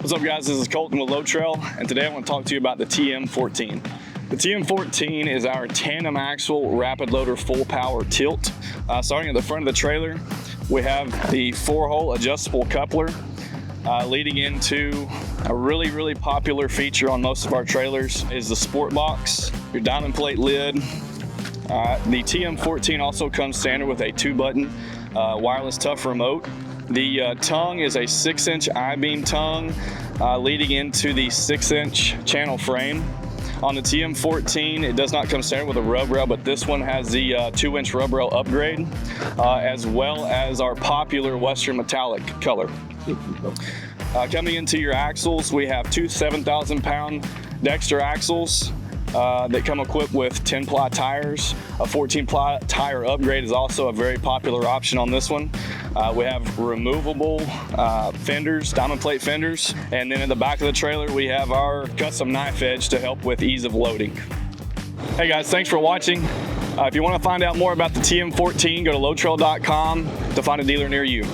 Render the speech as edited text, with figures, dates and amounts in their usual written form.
What's up guys, this is Colton with Load Trail, and today I want to talk to you about the TM14. The TM14 is our tandem axle rapid loader full power tilt. Starting at the front of the trailer, we have the 4-hole adjustable coupler leading into a really popular feature on most of our trailers is the sport box, your diamond plate lid. The TM14 also comes standard with a 2-button wireless tough remote. The tongue is a 6-inch I-beam tongue leading into the 6-inch channel frame. On the TM14, it does not come standard with a rub rail, but this one has the 2-inch rub rail upgrade, as well as our popular Western metallic color. Coming into your axles, we have two 7,000-pound Dexter axles that come equipped with 10-ply tires. A 14-ply tire upgrade is also a very popular option on this one. We have removable fenders, diamond plate fenders, and then in the back of the trailer we have our custom knife edge to help with ease of loading. Hey guys, thanks for watching. If you want to find out more about the TM14, go to loadtrail.com to find a dealer near you.